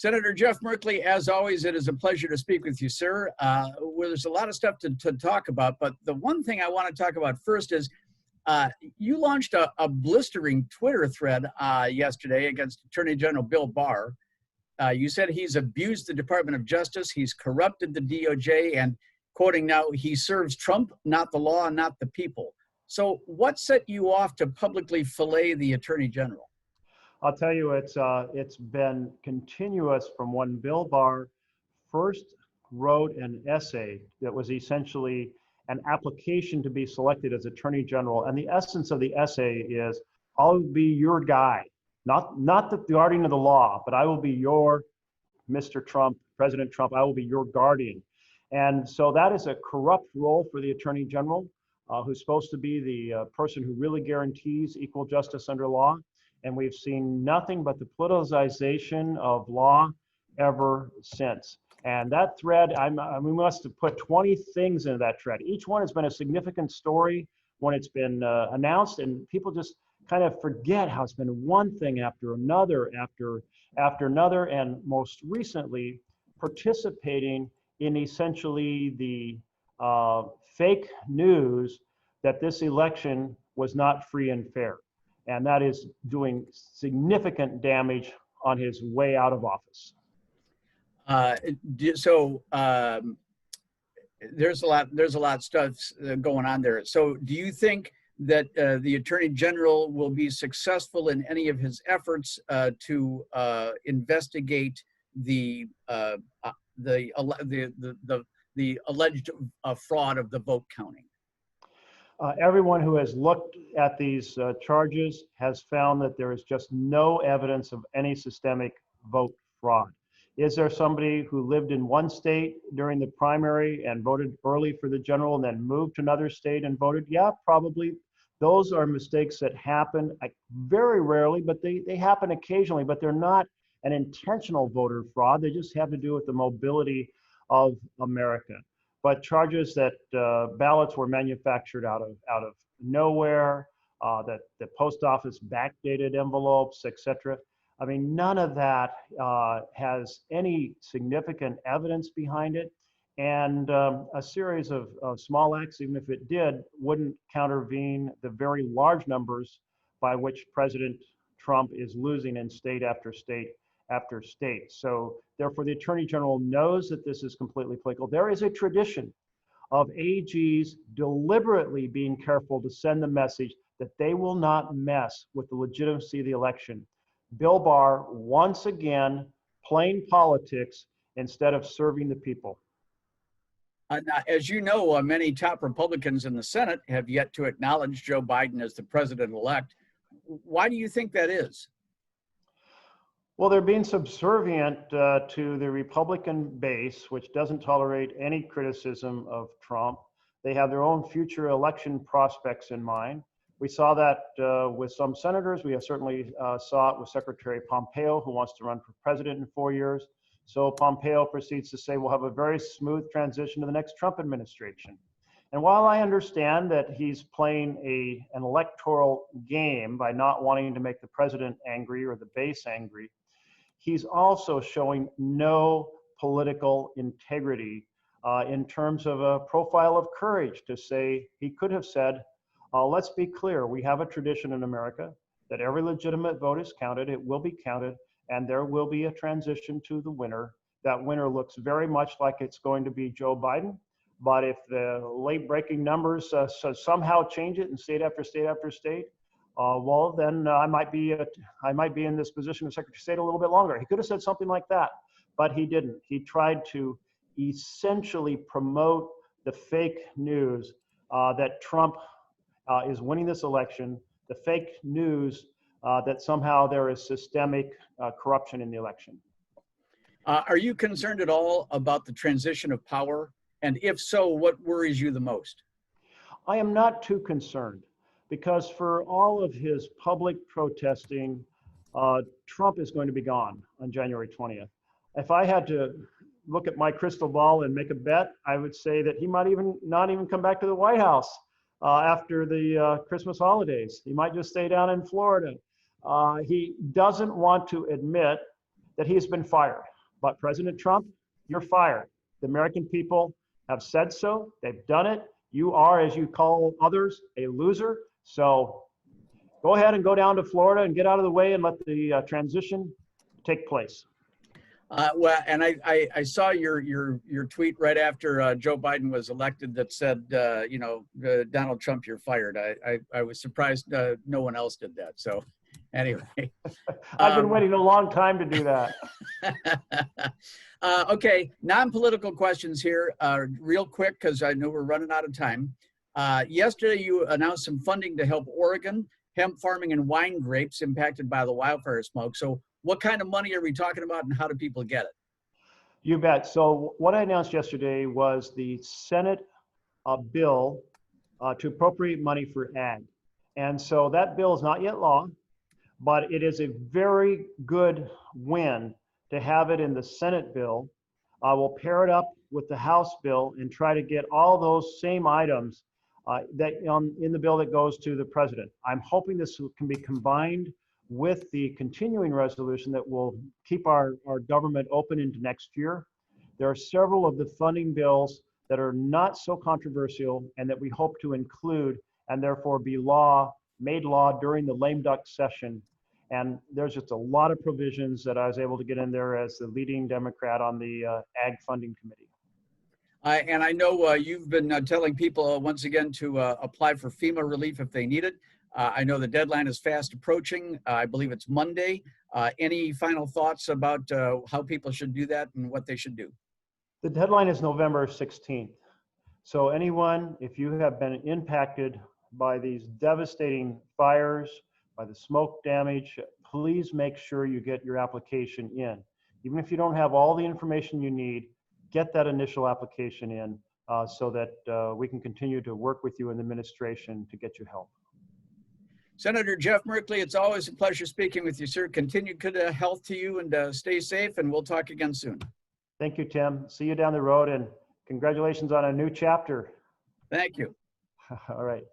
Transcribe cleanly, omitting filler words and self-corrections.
Senator Jeff Merkley, as always, it is a pleasure to speak with you, sir. Well, there's a lot of stuff to talk about, but the one thing I want to talk about first is you launched a blistering Twitter thread yesterday against Attorney General Bill Barr. You said he's abused the Department of Justice, he's corrupted the DOJ, and quoting now, he serves Trump, not the law, not the people. So what set you off to publicly fillet the Attorney General? I'll tell you, it's been continuous from when Bill Barr first wrote an essay that was essentially an application to be selected as Attorney General. And the essence of the essay is, I'll be your guy, not the guardian of the law, but I will be your Mr. Trump, President Trump, I will be your guardian. And so that is a corrupt role for the Attorney General, who's supposed to be the person who really guarantees equal justice under law. And we've seen nothing but the politicization of law ever since. And that thread, we must have put 20 things into that thread. Each one has been a significant story when it's been announced, and people just kind of forget how it's been one thing after another, after another, and most recently participating in essentially the fake news that this election was not free and fair. And that is doing significant damage on his way out of office. There's a lot of stuff going on there. So do you think that the Attorney General will be successful in any of his efforts to investigate the alleged fraud of the vote counting? Everyone who has looked at these charges has found that there is just no evidence of any systemic vote fraud. Is there somebody who lived in one state during the primary and voted early for the general and then moved to another state and voted? Yeah, probably. Those are mistakes that happen very rarely, but they happen occasionally, but they're not an intentional voter fraud. They just have to do with the mobility of America. But charges that ballots were manufactured out of nowhere, that the post office backdated envelopes, etc. I mean, none of that has any significant evidence behind it. And a series of small acts, even if it did, wouldn't countervene the very large numbers by which President Trump is losing in state after state after state. So therefore, the Attorney General knows that this is completely political. There is a tradition of AGs deliberately being careful to send the message that they will not mess with the legitimacy of the election. Bill Barr, once again, playing politics instead of serving the people. Now, as you know, many top Republicans in the Senate have yet to acknowledge Joe Biden as the president-elect. Why do you think that is? Well, they're being subservient to the Republican base, which doesn't tolerate any criticism of Trump. They have their own future election prospects in mind. We saw that with some senators. We have certainly saw it with Secretary Pompeo, who wants to run for president in 4 years. So Pompeo proceeds to say we'll have a very smooth transition to the next Trump administration. And while I understand that he's playing an electoral game by not wanting to make the president angry or the base angry, he's also showing no political integrity in terms of a profile of courage to say, he could have said, let's be clear, we have a tradition in America that every legitimate vote is counted, it will be counted, and there will be a transition to the winner. That winner looks very much like it's going to be Joe Biden, but if the late breaking numbers somehow change it in state after state after state, well, then I might be in this position of Secretary of State a little bit longer. He could have said something like that, but he didn't. He tried to essentially promote the fake news that Trump is winning this election, the fake news that somehow there is systemic corruption in the election. Are you concerned at all about the transition of power? And if so, what worries you the most? I am not too concerned, because for all of his public protesting, Trump is going to be gone on January 20th. If I had to look at my crystal ball and make a bet, I would say that he might not even come back to the White House after the Christmas holidays. He might just stay down in Florida. He doesn't want to admit that he's been fired. But President Trump, you're fired. The American people have said so. They've done it. You are, as you call others, a loser. So go ahead and go down to Florida and get out of the way and let the transition take place. Well, and I saw your tweet right after Joe Biden was elected that said, Donald Trump, you're fired. I was surprised no one else did that. So anyway. I've been waiting a long time to do that. Okay, non-political questions here, real quick, because I know we're running out of time. Yesterday, you announced some funding to help Oregon hemp farming and wine grapes impacted by the wildfire smoke. So what kind of money are we talking about, and how do people get it? You bet. So what I announced yesterday was the Senate bill to appropriate money for ag. And so that bill is not yet law, but it is a very good win to have it in the Senate bill. We'll pair it up with the House bill and try to get all those same items in the bill that goes to the president. I'm hoping this can be combined with the continuing resolution that will keep our government open into next year. There are several of the funding bills that are not so controversial and that we hope to include and therefore be made law during the lame duck session. And there's just a lot of provisions that I was able to get in there as the leading Democrat on the Ag Funding Committee. And I know you've been telling people once again to apply for FEMA relief if they need it. I know the deadline is fast approaching. I believe it's Monday. Any final thoughts about how people should do that and what they should do? The deadline is November 16th. So anyone, if you have been impacted by these devastating fires, by the smoke damage, please make sure you get your application in. Even if you don't have all the information you need, get that initial application in so that we can continue to work with you in the administration to get you help. Senator Jeff Merkley, it's always a pleasure speaking with you, sir. Continued good health to you, and stay safe, and we'll talk again soon. Thank you, Tim. See you down the road, and congratulations on a new chapter. Thank you. All right.